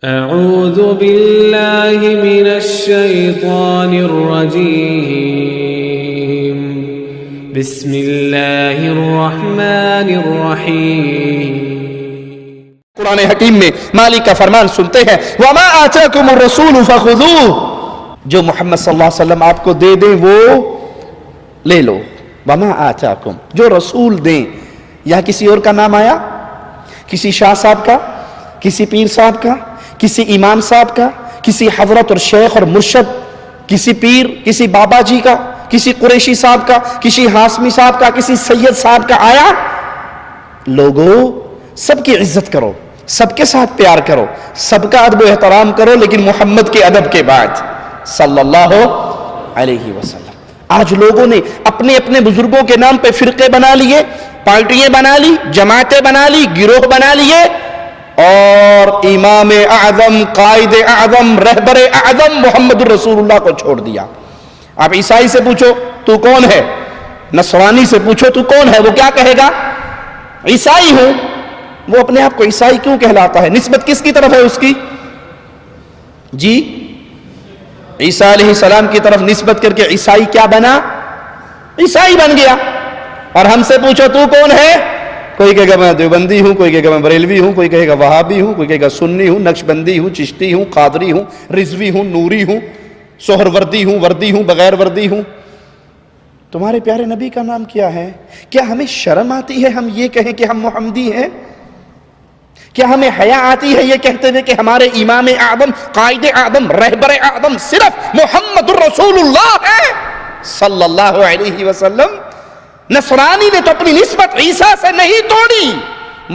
اعوذ باللہ من الشیطان الرجیم بسم اللہ الرحمن الرحیم۔ قرآن حکیم میں مالک کا فرمان سنتے ہیں وَمَا آتَاكُمُ الرَّسُولُ فَخُذُوهُ، جو محمد صلی اللہ علیہ وسلم آپ کو دے دیں وہ لے لو۔ وَمَا آتَاكُمْ، جو رسول دیں، یہاں کسی اور کا نام آیا؟ کسی شاہ صاحب کا، کسی پیر صاحب کا، کسی امام صاحب کا، کسی حضرت اور شیخ اور مرشد، کسی پیر، کسی بابا جی کا، کسی قریشی صاحب کا، کسی ہاشمی صاحب کا، کسی سید صاحب کا آیا؟ لوگو سب کی عزت کرو، سب کے ساتھ پیار کرو، سب کا ادب و احترام کرو، لیکن محمد کے ادب کے بعد صلی اللہ علیہ وسلم۔ آج لوگوں نے اپنے اپنے بزرگوں کے نام پہ فرقے بنا لیے، پارٹیاں بنا لی، جماعتیں بنا لی، گروہ بنا لیے، اور امام اعظم، قائد اعظم، رہبر اعظم محمد الرسول اللہ کو چھوڑ دیا۔ آپ عیسائی سے پوچھو تو کون ہے، نصرانی سے پوچھو تو کون ہے، وہ کیا کہے گا؟ عیسائی ہوں۔ وہ اپنے آپ کو عیسائی کیوں کہلاتا ہے؟ نسبت کس کی طرف ہے اس کی؟ جی عیسیٰ علیہ السلام کی طرف نسبت کر کے عیسائی کیا بنا؟ عیسائی بن گیا۔ اور ہم سے پوچھو تو کون ہے؟ کوئی کہے گا میں دیوبندی ہوں، کوئی کہے گا میں بریلوی ہوں، کوئی کہے گا وہابی ہوں، کوئی کہے گا سنی ہوں، نقشبندی ہوں، چشتی ہوں، قادری ہوں، رضوی ہوں، نوری ہوں، سہر وردی ہوں، وردی ہوں، بغیر وردی ہوں۔ تمہارے پیارے نبی کا نام کیا ہے؟ کیا ہمیں شرم آتی ہے ہم یہ کہیں کہ ہم محمدی ہیں؟ کیا ہمیں حیا آتی ہے یہ کہتے ہوئے کہ ہمارے امام اعظم، قائد اعظم، رہبر اعظم صرف محمد الرسول اللہ ہے صلی اللہ علیہ وسلم؟ نصرانی نے تو اپنی نسبت عیسیٰ سے نہیں توڑی،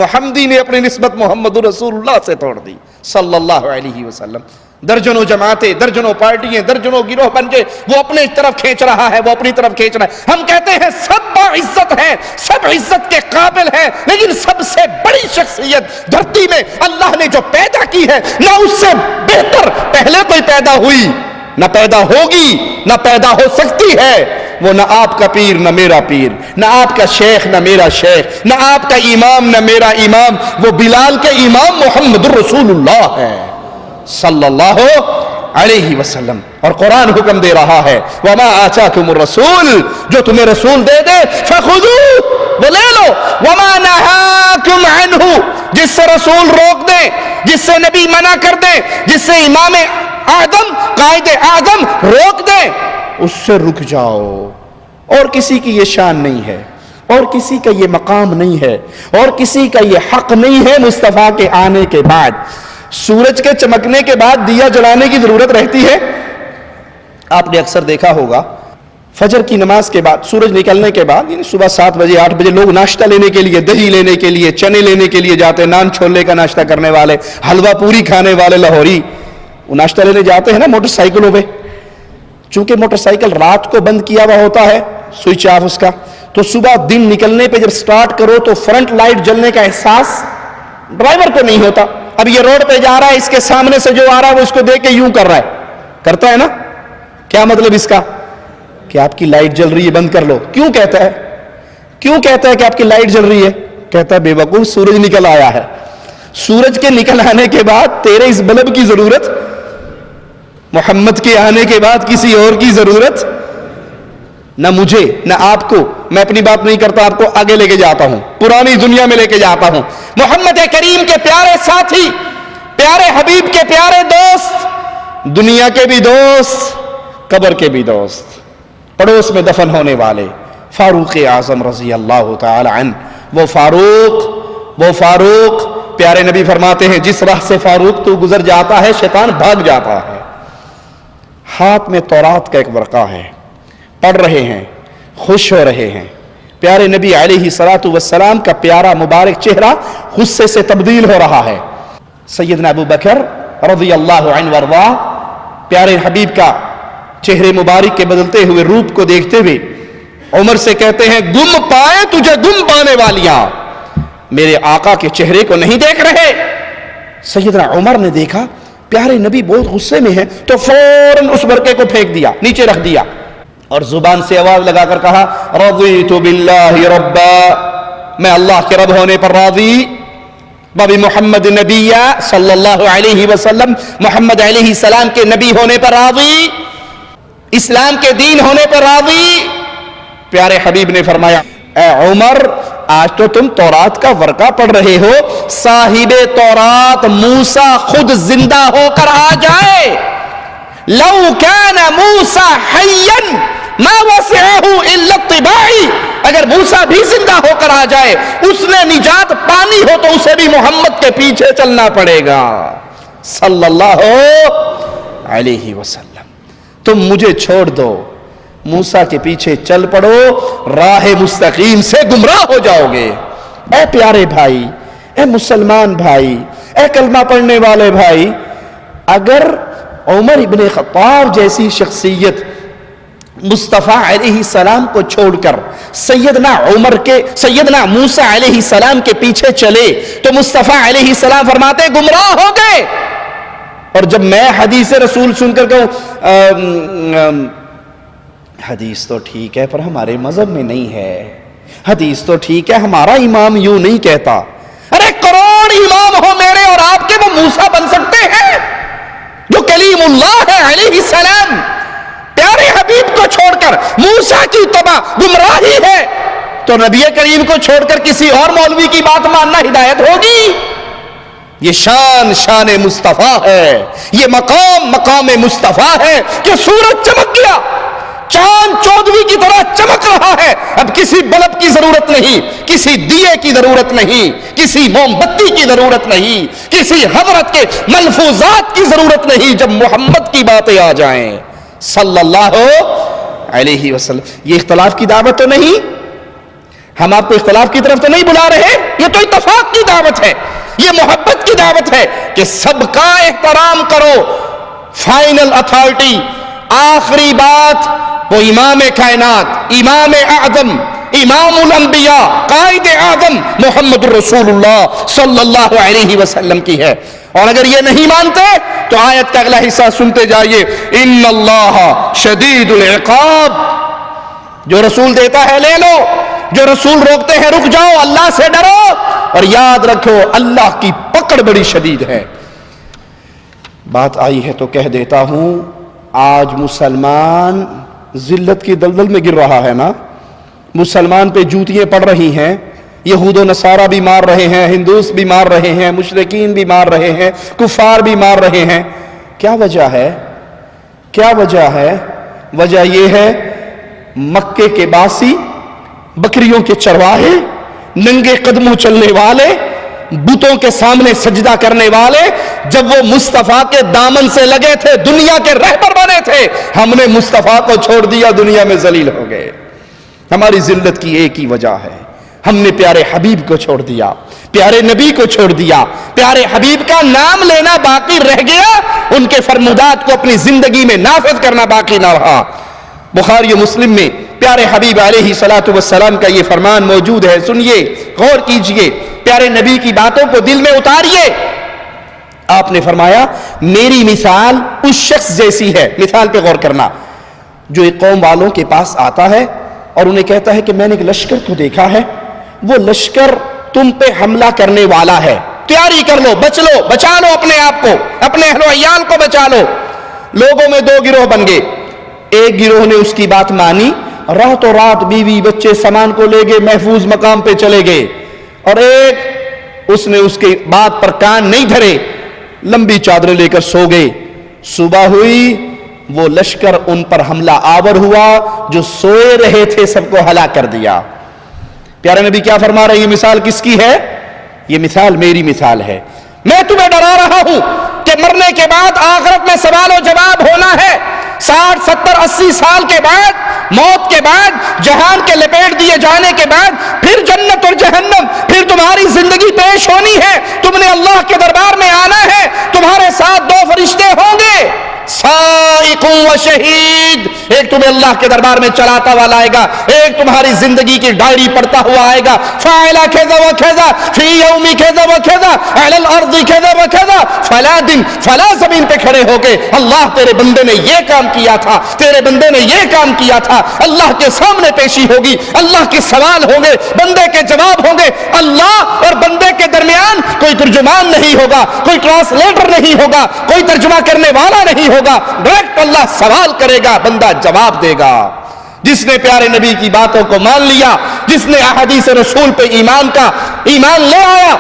محمدی نے اپنی نسبت محمد الرسول اللہ سے توڑ دی صلی اللہ علیہ وسلم۔ درجنوں جماعتیں، درجنوں پارٹیاں، درجنوں گروہ بن کے وہ اپنی طرف کھینچ رہا ہے، وہ اپنی طرف کھینچ رہا ہے۔ ہم کہتے ہیں سب باعزت ہیں، سب عزت کے قابل ہیں، لیکن سب سے بڑی شخصیت دھرتی میں اللہ نے جو پیدا کی ہے، نہ اس سے بہتر پہلے کوئی پیدا ہوئی، نہ پیدا ہوگی، نہ پیدا ہو سکتی ہے۔ وہ نہ آپ کا پیر نہ میرا پیر، نہ آپ کا شیخ نہ میرا شیخ، نہ آپ کا امام نہ میرا امام، وہ بلال کے امام محمد الرسول اللہ ہے صلی اللہ علیہ وسلم۔ اور قرآن حکم دے رہا ہے وَمَا آتَاكُمُ الرَّسُولُ، جو تمہیں رسول دے دے فَخُذُوهُ، وہ لے لو، وَمَا نَهَاكُمْ عَنْهُ، جس سے رسول روک دے، جس سے نبی منع کر دے، جس سے امام اعظم، قائد اعظم روک دے، اس سے رک جاؤ۔ اور کسی کی یہ شان نہیں ہے، اور کسی کا یہ مقام نہیں ہے، اور کسی کا یہ حق نہیں ہے مصطفیٰ کے آنے کے بعد۔ سورج کے چمکنے کے بعد دیا جلانے کی ضرورت رہتی ہے؟ آپ نے اکثر دیکھا ہوگا فجر کی نماز کے بعد، سورج نکلنے کے بعد، یعنی صبح 7 بجے 8 بجے لوگ ناشتہ لینے کے لیے، دہی لینے کے لیے، چنے لینے کے لیے جاتے ہیں، نان چھولے کا ناشتہ کرنے والے، حلوہ پوری کھانے والے لاہوری، وہ ناشتہ لینے جاتے ہیں نا موٹر سائیکلوں پہ۔ چونکہ موٹر سائیکل رات کو بند کیا ہوا ہوتا ہے، سوئچ آف اس کا، تو صبح دن نکلنے پہ جب سٹارٹ کرو تو فرنٹ لائٹ جلنے کا احساس ڈرائیور کو نہیں ہوتا۔ اب یہ روڈ پہ جا رہا ہے، اس کے سامنے سے جو آ رہا ہے وہ اس کو دیکھ کے یوں کر رہا ہے، کرتا ہے نا؟ کیا مطلب اس کا؟ کہ آپ کی لائٹ جل رہی ہے، بند کر لو۔ کیوں کہتا ہے؟ کیوں کہتا ہے کہ آپ کی لائٹ جل رہی ہے؟ کہتا ہے بے وقوف سورج نکل آیا ہے، سورج کے نکل آنے کے بعد تیرے اس بلب کی ضرورت، محمد کے آنے کے بعد کسی اور کی ضرورت نہ مجھے نہ آپ کو۔ میں اپنی بات نہیں کرتا، آپ کو آگے لے کے جاتا ہوں، پرانی دنیا میں لے کے جاتا ہوں۔ محمد کریم کے پیارے ساتھی، پیارے حبیب کے پیارے دوست، دنیا کے بھی دوست، قبر کے بھی دوست، پڑوس میں دفن ہونے والے فاروق اعظم رضی اللہ تعالی عنہ، وہ فاروق پیارے نبی فرماتے ہیں جس راہ سے فاروق تو گزر جاتا ہے شیطان بھاگ جاتا ہے۔ ہاتھ میں تورات کا ایک ورقہ ہے، پڑھ رہے ہیں، خوش ہو رہے ہیں۔ پیارے نبی علیہ السلام کا پیارا مبارک چہرہ غصے سے تبدیل ہو رہا ہے۔ سیدنا ابو بکر رضی اللہ عنہ وارضاہ پیارے حبیب کا چہرے مبارک کے بدلتے ہوئے روپ کو دیکھتے ہوئے عمر سے کہتے ہیں گم پائے تجھے گم پانے والیاں، میرے آقا کے چہرے کو نہیں دیکھ رہے؟ سیدنا عمر نے دیکھا پیارے نبی بہت غصے میں ہیں، تو فوراً اس ورقے کو پھینک دیا، نیچے رکھ دیا، اور زبان سے آواز لگا کر کہا رضیت باللہ ربا، میں اللہ کے رب ہونے پر راضی بابی محمد نبیہ صلی اللہ علیہ وسلم، محمد علیہ السلام کے نبی ہونے پر راضی، اسلام کے دین ہونے پر راضی۔ پیارے حبیب نے فرمایا اے عمر، آج تو تم تورات کا ورقہ پڑھ رہے ہو، صاحب تورات موسیٰ خود زندہ ہو کر آ جائے، لو کان موسیٰ حیا ما وسعہ الا اتباعی، اگر موسیٰ بھی زندہ ہو کر آ جائے، اس نے نجات پانی ہو تو اسے بھی محمد کے پیچھے چلنا پڑے گا صلی اللہ علیہ وسلم۔ تم مجھے چھوڑ دو، موسیٰ کے پیچھے چل پڑو، راہ مستقیم سے گمراہ ہو جاؤ گے۔ اے پیارے بھائی، اے مسلمان بھائی، اے کلمہ پڑھنے والے بھائی، اگر عمر ابن خطاب جیسی شخصیت مصطفیٰ علیہ السلام کو چھوڑ کر سیدنا موسیٰ علیہ السلام کے پیچھے چلے تو مصطفیٰ علیہ السلام فرماتے گمراہ ہو گئے۔ اور جب میں حدیث رسول سن کر کہوں حدیث تو ٹھیک ہے پر ہمارے مذہب میں نہیں ہے، حدیث تو ٹھیک ہے ہمارا امام یوں نہیں کہتا، ارے کروڑ امام ہو میرے اور آپ کے، وہ موسیٰ بن سکتے ہیں جو کلیم اللہ ہے علیہ السلام؟ پیارے حبیب کو چھوڑ کر موسیٰ کی اتباع گمراہی ہے تو نبی کریم کو چھوڑ کر کسی اور مولوی کی بات ماننا ہدایت ہوگی؟ یہ شان مصطفیٰ ہے، یہ مقام مصطفیٰ ہے کہ سورج چمک گیا، چاند چودویں کی طرح چمک رہا ہے، اب کسی بلب کی ضرورت نہیں، کسی دیے کی ضرورت نہیں، کسی موم بتی کی ضرورت نہیں، کسی حضرت کے ملفوظات کی ضرورت نہیں، جب محمد کی باتیں آ جائیں صلی اللہ علیہ وسلم۔ یہ اختلاف کی دعوت تو نہیں، ہم آپ کو اختلاف کی طرف تو نہیں بلا رہے، یہ تو اتفاق کی دعوت ہے، یہ محبت کی دعوت ہے کہ سب کا احترام کرو۔ فائنل اتھارٹی، آخری بات، وہ امام کائنات، امام اعظم، امام الانبیاء، قائد اعظم محمد رسول اللہ صلی اللہ علیہ وسلم کی ہے۔ اور اگر یہ نہیں مانتے تو آیت کا اگلا حصہ سنتے جائیے، ان اللہ شدید العقاب، جو رسول دیتا ہے لے لو، جو رسول روکتے ہیں رک جاؤ، اللہ سے ڈرو اور یاد رکھو اللہ کی پکڑ بڑی شدید ہے۔ بات آئی ہے تو کہہ دیتا ہوں، آج مسلمان ذلت کی دلدل میں گر رہا ہے نا، مسلمان پہ جوتیاں پڑ رہی ہیں، یہود و نصارہ بھی مار رہے ہیں، ہندوس بھی مار رہے ہیں، مشرکین بھی مار رہے ہیں، کفار بھی مار رہے ہیں۔ کیا وجہ ہے؟ کیا وجہ ہے؟ وجہ یہ ہے مکے کے باسی، بکریوں کے چرواہے، ننگے قدموں چلنے والے، بتوں کے سامنے سجدہ کرنے والے، جب وہ مصطفیٰ کے دامن سے لگے تھے دنیا کے رہبر بنے تھے، ہم نے مصطفیٰ کو چھوڑ دیا، دنیا میں ذلیل ہو گئے۔ ہماری ذلت کی ایک ہی وجہ ہے، ہم نے پیارے حبیب کو چھوڑ دیا، پیارے نبی کو چھوڑ دیا، پیارے حبیب کا نام لینا باقی رہ گیا، ان کے فرمودات کو اپنی زندگی میں نافذ کرنا باقی نہ رہا۔ بخاری و مسلم میں پیارے حبیب علیہ الصلوۃ والسلام کا یہ فرمان موجود ہے، سنیے، غور کیجئے، پیارے نبی کی باتوں کو دل میں اتاریے۔ آپ نے فرمایا میری مثال اس شخص جیسی ہے، مثال پہ غور کرنا، جو ایک قوم والوں کے پاس آتا ہے اور انہیں کہتا ہے کہ میں نے ایک لشکر کو دیکھا ہے، وہ لشکر تم پہ حملہ کرنے والا ہے، تیاری کر لو، بچا لو اپنے آپ کو، اپنے اہل و عیال کو بچا لو۔ لوگوں میں دو گروہ بن گئے، ایک گروہ نے اس کی بات مانی، راتوں رات بیوی بچے سامان کو لے گئے، محفوظ مقام پہ چلے گئے، اور ایک اس نے اس کی بات پر کان نہیں دھرے، لمبی چادریں لے کر سو گئے۔ صبح ہوئی، وہ لشکر ان پر حملہ آور ہوا، جو سوئے رہے تھے سب کو ہلاک کر دیا۔ پیارے نبی کیا فرما رہے ہیں؟ یہ مثال کس کی ہے؟ یہ مثال میری مثال ہے۔ میں تمہیں ڈرا رہا ہوں کہ مرنے کے بعد آخرت میں سوال و جواب ہونا ہے، 60 70 80 سال کے بعد، موت کے بعد، جہان کے لپیٹ دیے جانے کے بعد، پھر جنت اور جہنم، پھر تمہاری زندگی پیش ہونی ہے، تم نے اللہ کے دربار میں آنا ہے، تمہارے ساتھ دو فرشتے ہوں گے، سائق و شہید، ایک تمہیں اللہ کے دربار میں چلاتا ہوا لائے گا، ایک تمہاری زندگی کی ڈائری پڑھتا ہوا آئے گا، فاعل کذا و کذا فی یوم کذا و کذا علی الارض کذا و کذا، فلا دن فلا زمین پہ کھڑے ہو کے اللہ تیرے بندے نے یہ کام کیا تھا، تیرے بندے نے یہ کام کیا تھا، اللہ کے سامنے پیشی ہوگی، اللہ کے سوال ہوں گے، بندے کے جواب ہوں گے، اللہ اور بندے کے درمیان کوئی ترجمان نہیں ہوگا، کوئی ٹرانسلیٹر نہیں ہوگا، کوئی ترجمہ کرنے والا نہیں ہوگا، ڈائریکٹ اللہ سوال کرے گا، بندہ جواب دے گا۔ جس نے پیارے نبی کی باتوں کو مان لیا، جس نے احادیث رسول پہ ایمان لے آیا،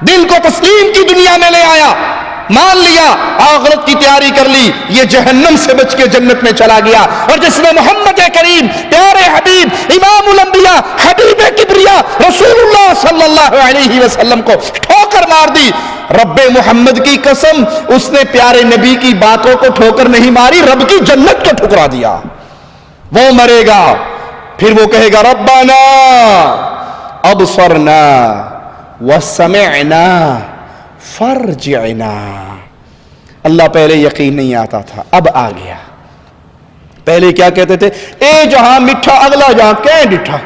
دل کو تسلیم کی دنیا میں لے آیا، مان لیا، آخرت کی تیاری کر لی، یہ جہنم سے بچ کے جنت میں چلا گیا۔ اور جس نے محمد کریم پیارے حبیب امام الانبیاء حبیب کبریا رسول اللہ صلی اللہ علیہ وسلم کو ٹھوکر مار دی، رب محمد کی قسم اس نے پیارے نبی کی باتوں کو ٹھوکر نہیں ماری، رب کی جنت کو ٹھکرا دیا۔ وہ مرے گا، پھر وہ کہے گا ربنا ابصرنا وسمعنا فرجعنا۔ اللہ پہلے یقین نہیں آتا تھا، اب آ گیا۔ پہلے کیا کہتے تھے؟ اے جہاں میٹھا اگلا جہاں کہیں ڈٹھا،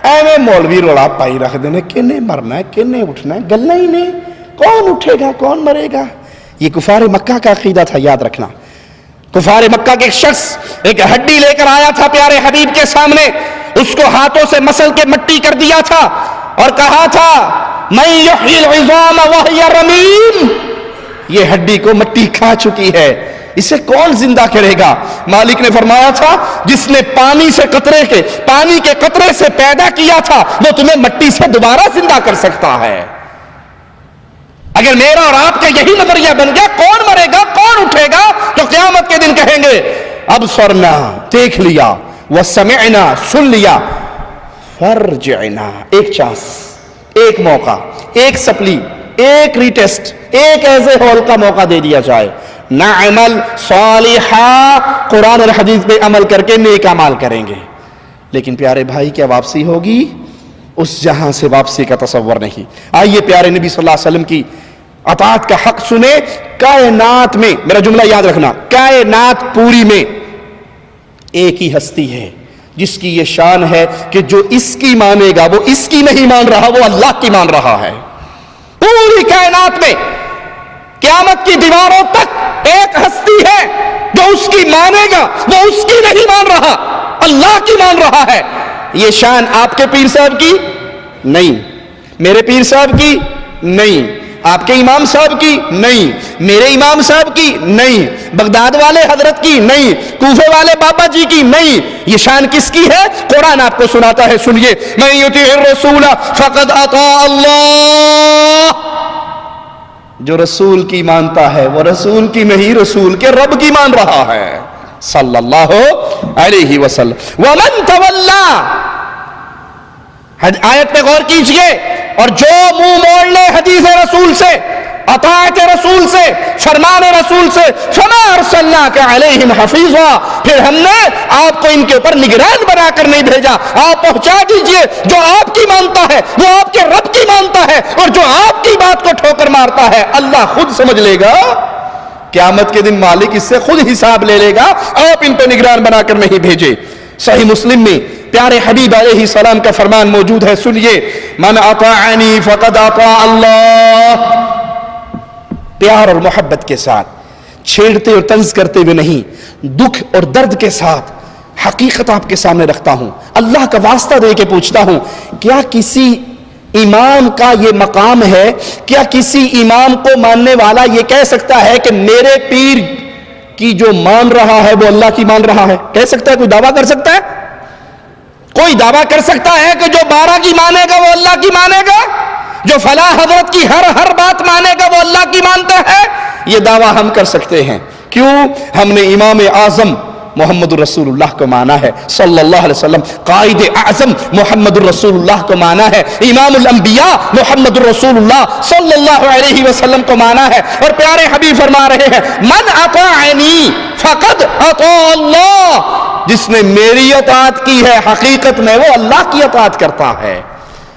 ایویں مولوی روڑا پائی رکھ دینے، کنے مرنا ہے کنے اٹھنا ہے، گلنا ہی نہیں، کون اٹھے گا کون مرے گا۔ یہ کفار مکہ کا عقیدہ تھا، یاد رکھنا۔ کفار مکہ کے ایک شخص ایک ہڈی لے کر آیا تھا پیارے حبیب کے سامنے، اس کو ہاتھوں سے مسل کے مٹی کر دیا تھا اور کہا تھا من یحیی العظام وہی رمیم، یہ ہڈی کو مٹی کھا چکی ہے، اسے کون زندہ کرے گا؟ مالک نے فرمایا تھا جس نے پانی کے قطرے سے پیدا کیا تھا وہ تمہیں مٹی سے دوبارہ زندہ کر سکتا ہے۔ اگر میرا اور آپ کا یہی نظریہ بن گیا کون مرے گا کون اٹھے گا تو قیامت کے دن کہیں گے اب سرنا دیکھ لیا، وسمعنا سن لیا، فرجعنا ایک چانس، ایک موقع، ایک سپلی، ایک ریٹیسٹ، ایک ایسے ہول کا موقع دے دیا جائے، نعمل صالحا، قرآن اور حدیث پہ عمل کر کے نیک اعمال کریں گے۔ لیکن پیارے بھائی کیا واپسی ہوگی؟ اس جہاں سے واپسی کا تصور نہیں۔ آئیے پیارے نبی صلی اللہ علیہ وسلم کی اطاعت کا حق سنیں۔ کائنات میں، میرا جملہ یاد رکھنا، کائنات پوری میں ایک ہی ہستی ہے جس کی یہ شان ہے کہ جو اس کی مانے گا وہ اس کی نہیں مان رہا، وہ اللہ کی مان رہا ہے۔ پوری کائنات میں قیامت کی دیواروں تک ایک ہستی ہے جو اس کی مانے گا وہ اس کی نہیں مان رہا، اللہ کی مان رہا ہے۔ یہ شان آپ کے پیر صاحب کی نہیں، میرے پیر صاحب کی نہیں، آپ کے امام صاحب کی نہیں، میرے امام صاحب کی نہیں، بغداد والے حضرت کی نہیں، کوفے والے بابا جی کی نہیں۔ یہ شان کس کی ہے؟ قرآن آپ کو سناتا ہے، سنیے، من یطیع الرسول فقد اطاع اللہ، جو رسول کی مانتا ہے وہ رسول کی نہیں رسول کے رب کی مان رہا ہے صلی اللہ علیہ وسلم۔ ومن تولا، آیت پہ غور کیجئے، اور جو منہ موڑ لے حدیث رسول سے، اطاعت رسول سے، فرمان رسول سے، فما ارسلناک علیہم حفیظا، پھر ہم نے آپ کو ان کے اوپر نگران بنا کر نہیں بھیجا، آپ پہنچا دیجئے، جو آپ کی مانتا ہے وہ آپ کے رب کی مانتا ہے، اور جو آپ کی بات کو ٹھوکر مارتا ہے اللہ خود سمجھ لے گا، قیامت کے دن مالک اس سے خود حساب لے لے گا، آپ ان پہ نگران بنا کر نہیں بھیجے۔ صحیح مسلم میں پیارے حبیب علیہ السلام کا فرمان موجود ہے، سنیے، من اطاعنی فقد اطاع اللہ، پیار اور محبت کے ساتھ، چھیڑتے اور طنز کرتے ہوئے نہیں، دکھ اور درد کے ساتھ حقیقت آپ کے سامنے رکھتا ہوں، اللہ کا واسطہ دے کے پوچھتا ہوں، کیا کسی امام کا یہ مقام ہے؟ کیا کسی امام کو ماننے والا یہ کہہ سکتا ہے کہ میرے پیر کی جو مان رہا ہے وہ اللہ کی مان رہا ہے؟ کہہ سکتا ہے؟ کوئی دعویٰ کر سکتا ہے؟ کوئی دعویٰ کر سکتا ہے کہ جو 12 کی مانے گا وہ اللہ کی مانے گا، جو فلاں حضرت کی ہر بات مانے گا وہ اللہ کی مانتا ہے؟ یہ دعویٰ ہم کر سکتے ہیں، کیوں؟ ہم نے امام اعظم محمد الرسول اللہ کو مانا ہے صلی اللہ علیہ وسلم، قائد اعظم محمد الرسول اللہ کو مانا ہے، امام الانبیاء محمد الرسول اللہ صلی اللہ علیہ وسلم کو مانا ہے، اور پیارے حبیب فرما رہے ہیں من اطاعنی فقد اطاع اللہ، جس نے میری اطاعت کی ہے حقیقت میں وہ اللہ کی اطاعت کرتا ہے۔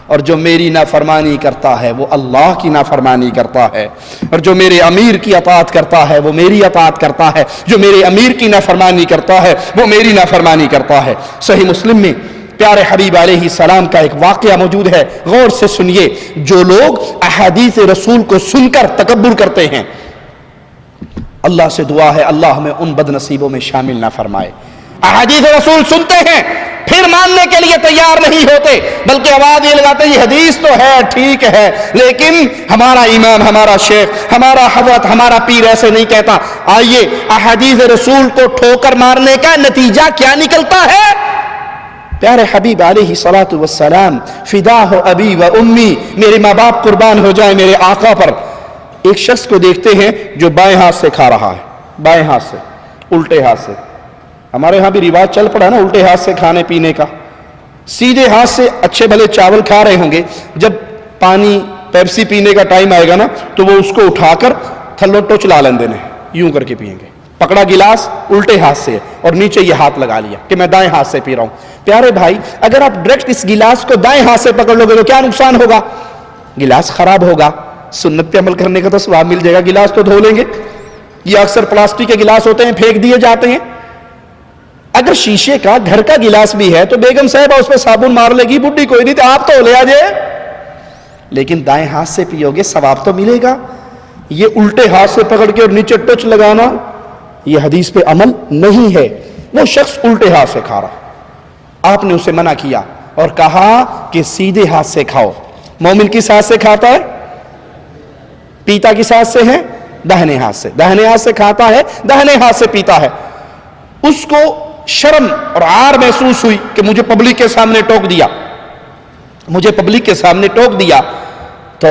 اور جو میری نافرمانی کرتا ہے وہ اللہ کی نافرمانی کرتا ہے، اور جو میرے امیر کی اطاعت کرتا ہے وہ میری اطاعت کرتا ہے، جو میرے امیر کی نافرمانی کرتا ہے وہ میری نافرمانی کرتا ہے۔ صحیح مسلم میں پیارے حبیب علیہ السلام کا ایک واقعہ موجود ہے، غور سے سنیے۔ جو لوگ احادیث رسول کو سن کر تکبر کرتے ہیں، اللہ سے دعا ہے اللہ ہمیں ان بد نصیبوں میں شامل نہ فرمائے۔ احادیث رسول سنتے ہیں پھر ماننے کے لیے تیار نہیں ہوتے، بلکہ آواز یہ لگاتے ہیں یہ حدیث تو ہے، ٹھیک ہے، لیکن ہمارا امام، ہمارا شیخ، ہمارا حضرت، ہمارا پیر ایسے نہیں کہتا۔ آئیے احادیث رسول کو ٹھوکر مارنے کا نتیجہ کیا نکلتا ہے؟ پیارے حبیب علیہ الصلوۃ والسلام، فدا ہو ابی و امی، میرے ماں باپ قربان ہو جائیں میرے آقا پر۔ ایک شخص کو دیکھتے ہیں جو بائیں ہاتھ سے کھا رہا ہے، بائیں ہاتھ سے، الٹے ہاتھ سے۔ ہمارے ہاں بھی رواج چل پڑا نا الٹے ہاتھ سے کھانے پینے کا۔ سیدھے ہاتھ سے اچھے بھلے چاول کھا رہے ہوں گے، جب پانی پیپسی پینے کا ٹائم آئے گا نا تو وہ اس کو اٹھا کر تھلو ٹوچ لا لیندے نے، یوں کر کے پئیں گے۔ پکڑا گلاس الٹے ہاتھ سے اور نیچے یہ ہاتھ لگا لیا کہ میں دائیں ہاتھ سے پی رہا ہوں۔ پیارے بھائی، اگر آپ ڈائریکٹ اس گلاس کو دائیں ہاتھ سے پکڑ لو گے تو کیا نقصان ہوگا؟ گلاس خراب ہوگا۔ سنت پہ عمل کرنے کا تو ثواب مل جائے گا، گلاس تو دھو لیں گے۔ یہ اکثر پلاسٹک کے گلاس ہوتے ہیں، پھینک دیے جاتے ہیں۔ اگر شیشے کا گھر کا گلاس بھی ہے تو بیگم صاحبہ اس پہ صابن مار لے گی، بڈھی کوئی نہیں، تو آپ تو لے آجے۔ لیکن دائیں ہاتھ سے پیو گے ثواب تو ملے گا۔ یہ الٹے ہاتھ سے پکڑ کے اور نیچے ٹچ لگانا، یہ حدیث پہ عمل نہیں ہے۔ وہ شخص الٹے ہاتھ سے کھا رہا، آپ نے اسے منع کیا اور کہا کہ سیدھے ہاتھ سے کھاؤ۔ مومن کس ہاتھ سے کھاتا ہے؟ پیتا کس ہاتھ سے ہے؟ داہنے ہاتھ سے۔ داہنے ہاتھ سے کھاتا ہے، داہنے ہاتھ سے پیتا ہے۔ اس کو شرم اور عار محسوس ہوئی کہ مجھے پبلک کے سامنے ٹوک دیا، مجھے پبلک کے سامنے ٹوک دیا، تو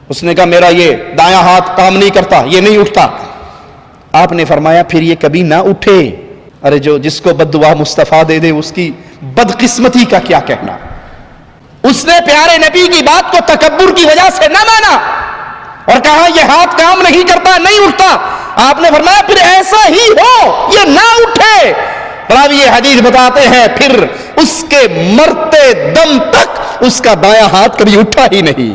اس نے کہا میرا یہ دایاں ہاتھ کام نہیں کرتا، یہ نہیں اٹھتا۔ آپ نے فرمایا پھر یہ کبھی نہ اٹھے۔ ارے جو جس کو بد دعا مصطفیٰ دے دے اس کی بدقسمتی کا کیا کہنا۔ اس نے پیارے نبی کی بات کو تکبر کی وجہ سے نہ مانا اور کہا یہ ہاتھ کام نہیں کرتا، نہیں اٹھتا۔ آپ نے فرمایا پھر ایسا ہی ہو، یہ نہ اٹھے۔ راوی یہ حدیث بتاتے ہیں پھر اس کے مرتے دم تک اس کا دایاں ہاتھ کبھی اٹھا ہی نہیں۔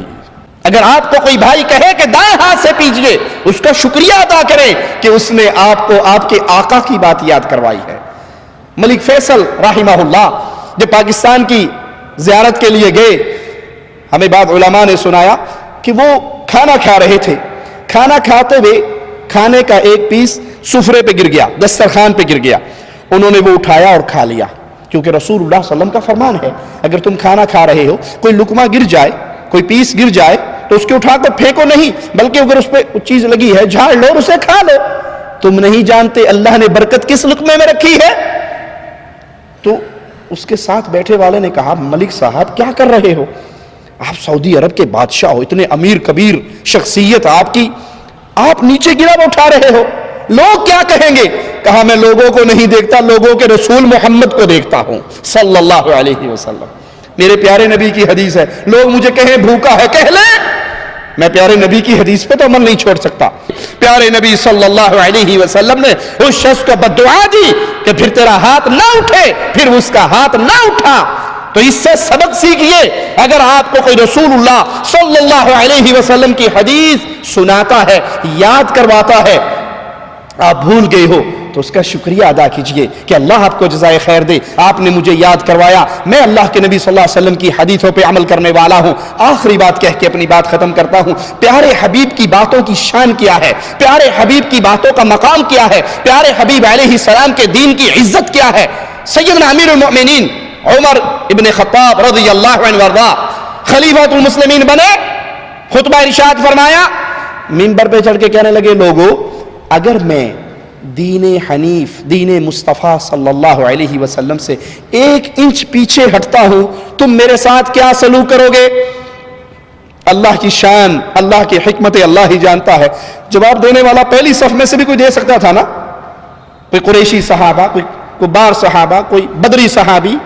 اگر آپ کو کوئی بھائی کہے کہ دائیں ہاتھ سے پیجیے، اس کا شکریہ ادا کریں کہ اس نے آپ کو آپ کے آقا کی بات یاد کروائی ہے۔ ملک فیصل رحمہ اللہ جب پاکستان کی زیارت کے لیے گئے، ہمیں بعض علماء نے سنایا کہ وہ کھانا کھا رہے تھے، کھانا کھاتے ہوئے کھانے کا ایک پیس سفرے پہ گر گیا، دسترخوان پہ گر گیا۔ انہوں نے وہ اٹھایا اور کھا لیا، کیونکہ رسول اللہ صلی اللہ علیہ وسلم کا فرمان ہے اگر تم کھانا کھا رہے ہو، کوئی لقمہ گر جائے، کوئی پیس گر جائے تو اس کے اٹھا کر پھینکو نہیں، بلکہ اگر اس پہ چیز لگی ہے جھاڑ لو اور اسے کھا لو۔ تم نہیں جانتے اللہ نے برکت کس لقمے میں رکھی ہے۔ تو اس کے ساتھ بیٹھے والے نے کہا ملک صاحب کیا کر رہے ہو؟ آپ سعودی عرب کے بادشاہ ہو، اتنے امیر کبیر شخصیت آپ کی، آپ نیچے گرا وہ اٹھا رہے ہو، لوگ کیا کہیں گے؟ کہا میں لوگوں کو نہیں دیکھتا، لوگوں کے رسول محمد کو دیکھتا ہوں صلی اللہ علیہ وسلم۔ میرے پیارے نبی کی حدیث ہے، لوگ مجھے کہیں بھوکا ہے کہہ لیں، میں پیارے نبی کی حدیث پہ تو عمل نہیں چھوڑ سکتا۔ پیارے نبی صلی اللہ علیہ وسلم نے اس شخص کو بددعا دی کہ پھر تیرا ہاتھ نہ اٹھے، پھر اس کا ہاتھ نہ اٹھا۔ تو اس سے سبق سیکھیے، اگر آپ کو کوئی رسول اللہ صلی اللہ علیہ وسلم کی حدیث سناتا ہے، یاد کرواتا ہے، آپ بھول گئے ہو تو اس کا شکریہ ادا کیجئے کہ اللہ آپ کو جزائے خیر دے، آپ نے مجھے یاد کروایا، میں اللہ کے نبی صلی اللہ علیہ وسلم کی حدیثوں پہ عمل کرنے والا ہوں۔ آخری بات کہہ کے اپنی بات ختم کرتا ہوں، پیارے حبیب کی باتوں کی شان کیا ہے، پیارے حبیب کی باتوں کا مقام کیا ہے، پیارے حبیب علیہ السلام کے دین کی عزت کیا ہے۔ سیدنا امیر المؤمنین عمر ابن خطاب رضی اللہ عنہ وارضا خلیفۃ المسلمین بنے، خطبہ ارشاد فرمایا، منبر پہ چڑھ کے کہنے لگے لوگوں اگر میں دین حنیف، دین مصطفیٰ صلی اللہ علیہ وسلم سے 1 انچ پیچھے ہٹتا ہوں تم میرے ساتھ کیا سلوک کرو گے؟ اللہ کی شان، اللہ کی حکمت اللہ ہی جانتا ہے۔ جواب دینے والا پہلی صف میں سے بھی کوئی دے سکتا تھا نا، کوئی قریشی صحابہ، کوئی بار صحابہ، کوئی بدری صحابی،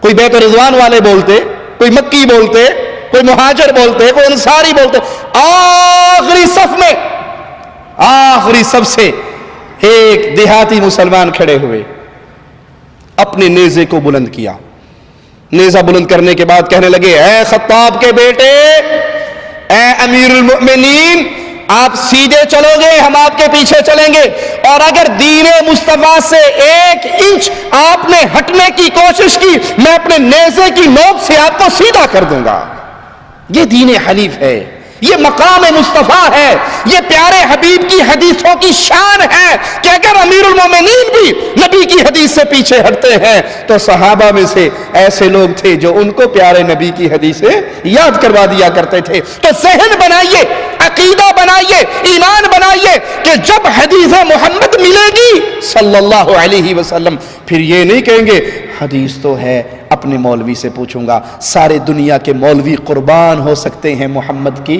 کوئی بیت رضوان والے بولتے، کوئی مکی بولتے، کوئی مہاجر بولتے، کوئی انصاری بولتے۔ آخری صف میں، آخری صف سے ایک دیہاتی مسلمان کھڑے ہوئے، اپنے نیزے کو بلند کیا، نیزہ بلند کرنے کے بعد کہنے لگے اے خطاب کے بیٹے، اے امیر المؤمنین، آپ سیدھے چلو گے، ہم آپ کے پیچھے چلیں گے، اور اگر دین مصطفیٰ سے 1 انچ آپ نے ہٹنے کی کوشش کی، میں اپنے نیزے کی نوک سے آپ کو سیدھا کر دوں گا۔ یہ دین حنیف ہے، یہ مقام مصطفیٰ ہے، یہ پیارے حبیب کی حدیثوں کی شان ہے کہ اگر امیر المومنین بھی نبی کی حدیث سے پیچھے ہٹتے ہیں تو صحابہ میں سے ایسے لوگ تھے جو ان کو پیارے نبی کی حدیثیں یاد کروا دیا کرتے تھے۔ تو ذہن بنائیے، عقیدہ بنائیے، ایمان بنائیے کہ جب حدیث محمد ملے گی صلی اللہ علیہ وسلم، پھر یہ نہیں کہیں گے حدیث تو ہے اپنے مولوی سے پوچھوں گا۔ سارے دنیا کے مولوی قربان ہو سکتے ہیں محمد کی